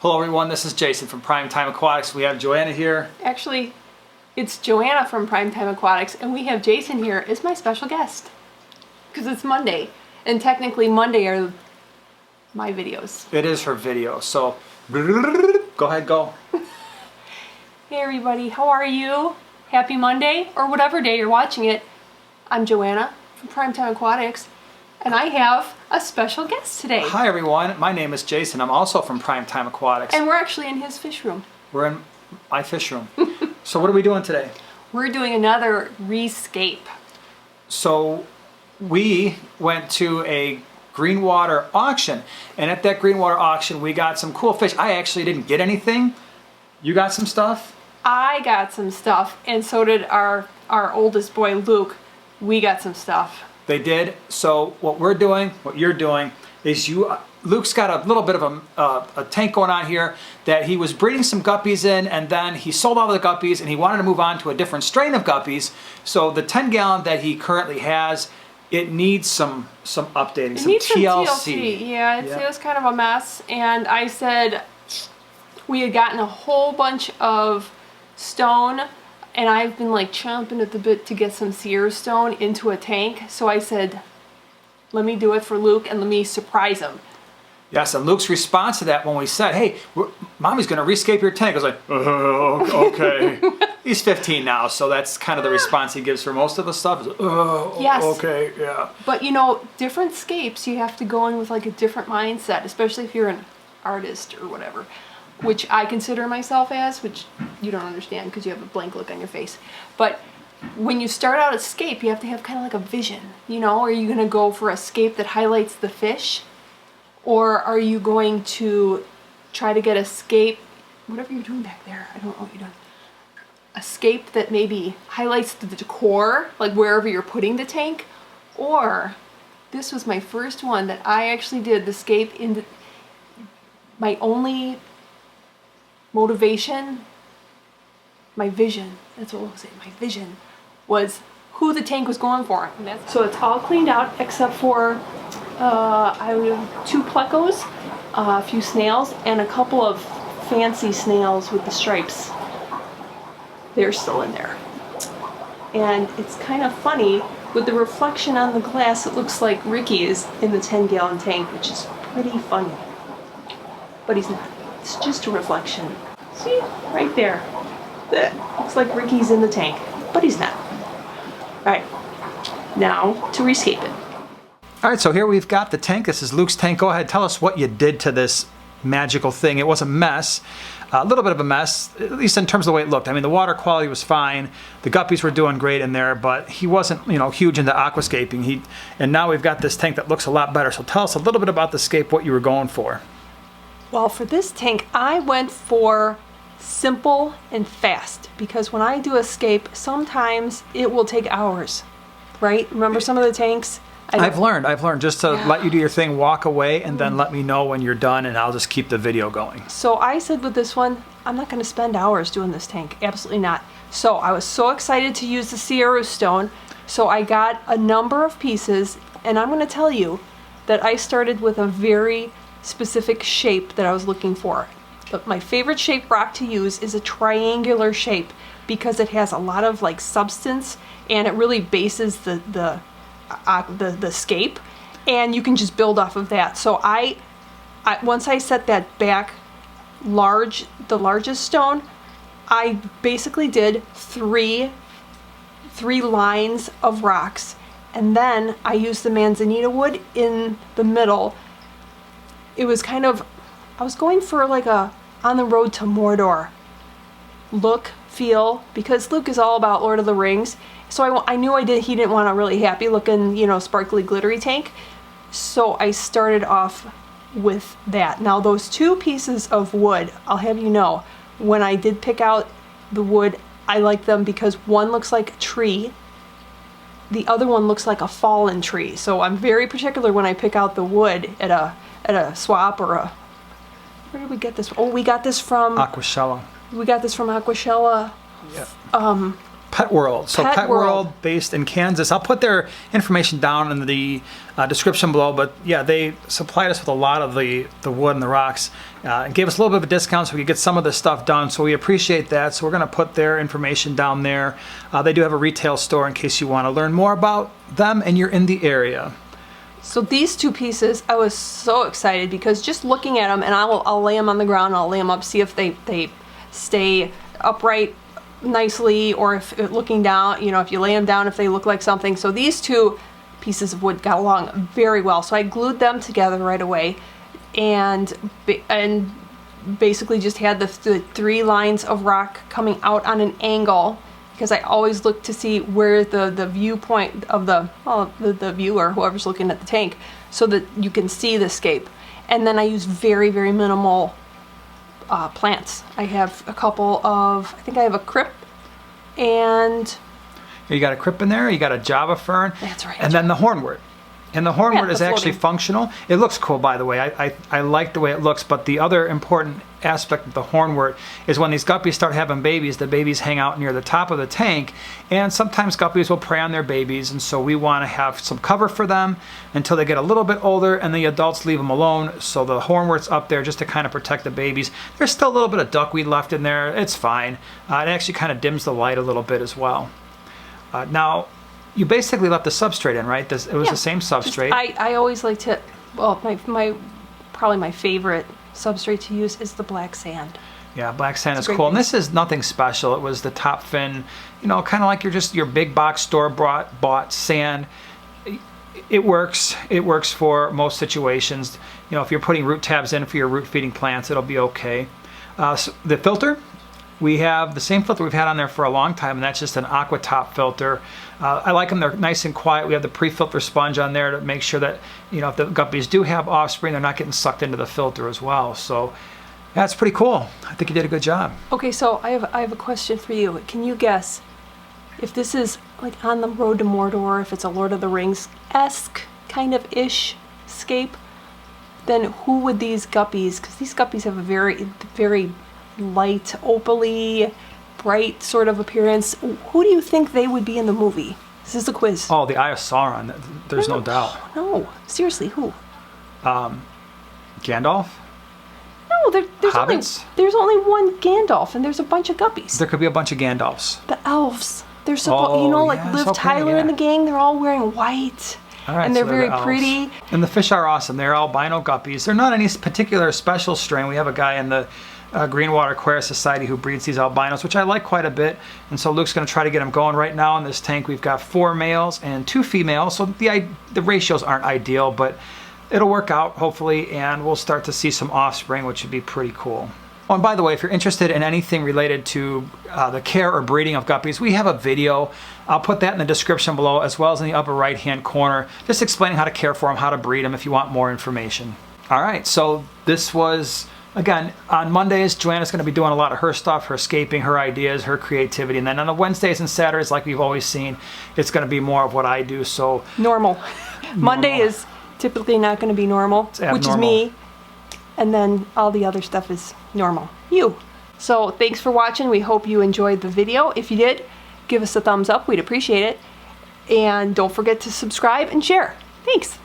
Hello everyone, this is Jason from Primetime Aquatics. We have Joanna here. Actually, it's Joanna from Primetime Aquatics, and we have Jason here as my special guest. Because it's Monday, and technically Monday are my videos. It is her video, so go ahead, go. Hey everybody, how are you? Happy Monday, or whatever day you're watching it. I'm Joanna from Primetime Aquatics, and I have a special guest today. Hi everyone, my name is Jason. I'm also from Primetime Aquatics. And we're actually in his fish room. We're in my fish room. So what are we doing today? We're doing another rescape. So we went to a green water auction, and at that green water auction we got some cool fish. I actually didn't get anything. You got some stuff? I got some stuff, and so did our oldest boy Luke. We got some stuff. They did. So what we're doing, what you're doing, is Luke's got a little bit of a tank going on here that he was breeding some guppies in, and then he sold all the guppies and he wanted to move on to a different strain of guppies. So the 10-gallon that he currently has, it needs some updating, It some needs TLC. some TLC. Yeah, it was kind of a mess, and I said we had gotten a whole bunch of stone, and I've been like chomping at the bit to get some Sierra stone into a tank. So I said, let me do it for Luke and let me surprise him. Yes, and Luke's response to that when we said, hey, Mommy's going to rescape your tank, I was like, okay. He's 15 now, so that's kind of the response he gives for most of the stuff. Yes. Okay, yeah. But you know, different scapes, you have to go in with like a different mindset, especially if you're an artist or whatever, which I consider myself as, which you don't understand because you have a blank look on your face. But when you start out a scape, you have to have kind of like a vision, you know? Are you going to go for a scape that highlights the fish? Or are you going to try to get a scape, whatever you're doing back there, I don't know what you're doing, a scape that maybe highlights the decor, like wherever you're putting the tank? Or, this was my first one that I actually did the scape in the, my only motivation, my vision, that's what we'll say, my vision was who the tank was going for. So it's all cleaned out except for I have 2 plecos, a few snails, and a couple of fancy snails with the stripes. They're still in there. And it's kind of funny, with the reflection on the glass, it looks like Ricky is in the 10-gallon tank, which is pretty funny. But he's not. It's just a reflection. See? Right there. That looks like Ricky's in the tank, but he's not. Alright, now to rescape it. Alright, so here we've got the tank. This is Luke's tank. Go ahead, tell us what you did to this magical thing. It was a mess. A little bit of a mess, at least in terms of the way it looked. I mean, the water quality was fine. The guppies were doing great in there, but he wasn't, huge into aquascaping. And now we've got this tank that looks a lot better. So tell us a little bit about the scape, what you were going for. Well, for this tank, I went for simple and fast, because when I do a scape, sometimes it will take hours, right? Remember some of the tanks? I've learned just to let you do your thing, walk away, and then let me know when you're done, and I'll just keep the video going. So I said with this one, I'm not going to spend hours doing this tank. Absolutely not. So I was so excited to use the Sierra stone. So I got a number of pieces, and I'm going to tell you that I started with a very specific shape that I was looking for. But my favorite shape rock to use is a triangular shape, because it has a lot of like substance, and it really bases the scape, and you can just build off of that. So I once I set that back the largest stone, I basically did three lines of rocks, and then I used the manzanita wood in the middle. It was kind of, I was going for like a on the road to Mordor look, feel, because Luke is all about Lord of the Rings. So I knew he didn't want a really happy looking, sparkly glittery tank. So I started off with that. Now those 2 pieces of wood, I'll have you know, when I did pick out the wood, I like them because one looks like a tree, the other one looks like a fallen tree. So I'm very particular when I pick out the wood at a swap or a, where did we get this? Oh, we got this from Aquashella. We got this from Aquashella. Yeah. Pet World. So Pet Pet World. World, based in Kansas. I'll put their information down in the description below. But yeah, they supplied us with a lot of the wood and the rocks and gave us a little bit of a discount so we could get some of this stuff done. So we appreciate that. So we're going to put their information down there. They do have a retail store in case you want to learn more about them and you're in the area. So these two pieces, I was so excited because just looking at them, and I'll lay them on the ground, I'll lay them up, see if they stay upright nicely, or if looking down, you know, if you lay them down, if they look like something. So these two pieces of wood got along very well. So I glued them together right away, and basically just had the 3 lines of rock coming out on an angle, because I always look to see where the viewpoint of the viewer, whoever's looking at the tank, so that you can see the scape. And then I use very, very minimal plants. I have a couple of, I think I have a crip, and You got a crip in there, you got a Java fern, that's right. and then the hornwort. And the hornwort the is actually floating. functional. It looks cool, by the way. I like the way it looks, but the other important aspect of the hornwort is when these guppies start having babies, the babies hang out near the top of the tank, and sometimes guppies will prey on their babies, and so we want to have some cover for them until they get a little bit older, and the adults leave them alone, so the hornwort's up there just to kind of protect the babies. There's still a little bit of duckweed left in there. It's fine. It actually kind of dims the light a little bit as well. Now, you basically left the substrate in, right? It was Yeah, the same substrate. I always like to, well, probably my favorite substrate to use is the black sand. Yeah, black sand is great cool. And base. this is nothing special. It was the top fin, you know, kind of like your big box store bought sand. It works. It works for most situations. You know, if you're putting root tabs in for your root feeding plants, it'll be okay. So the filter, we have the same filter we've had on there for a long time, and that's just an aqua top filter. I like them. They're nice and quiet. We have the pre-filter sponge on there to make sure that, you know, if the guppies do have offspring, they're not getting sucked into the filter as well. So that's pretty cool. I think you did a good job. Okay, so I have a question for you. Can you guess if this is like on the road to Mordor, if it's a Lord of the Rings-esque kind of ish scape, then who would these guppies, because these guppies have a very, very light, opaly, bright sort of appearance. Who do you think they would be in the movie? This is a quiz. Oh, the Eye of Sauron. There's no doubt. No, seriously, who? Gandalf? No, Hobbits? there's only one Gandalf, and there's a bunch of guppies. There could be a bunch of Gandalfs. The elves. They're supposed, you know, like yeah, Liv okay, Tyler and yeah. the gang. They're all wearing white, All right, and they're so very the elves. pretty. And the fish are awesome. They're albino guppies. They're not any particular special strain. We have a guy in the Greenwater Aquarium Society who breeds these albinos, which I like quite a bit. And so Luke's going to try to get them going. Right now in this tank, we've got 4 males and 2 females. So the ratios aren't ideal, but it'll work out hopefully, and we'll start to see some offspring, which would be pretty cool. Oh, and by the way, if you're interested in anything related to the care or breeding of guppies, we have a video. I'll put that in the description below, as well as in the upper right-hand corner, just explaining how to care for them, how to breed them, if you want more information. All right, so this was, again, on Mondays, Joanna's going to be doing a lot of her stuff, her scaping, her ideas, her creativity. And then on the Wednesdays and Saturdays, like we've always seen, it's going to be more of what I do. So Normal. Monday is typically not going to be normal, which is me. And then all the other stuff is normal. You. So thanks for watching. We hope you enjoyed the video. If you did, give us a thumbs up. We'd appreciate it. And don't forget to subscribe and share. Thanks.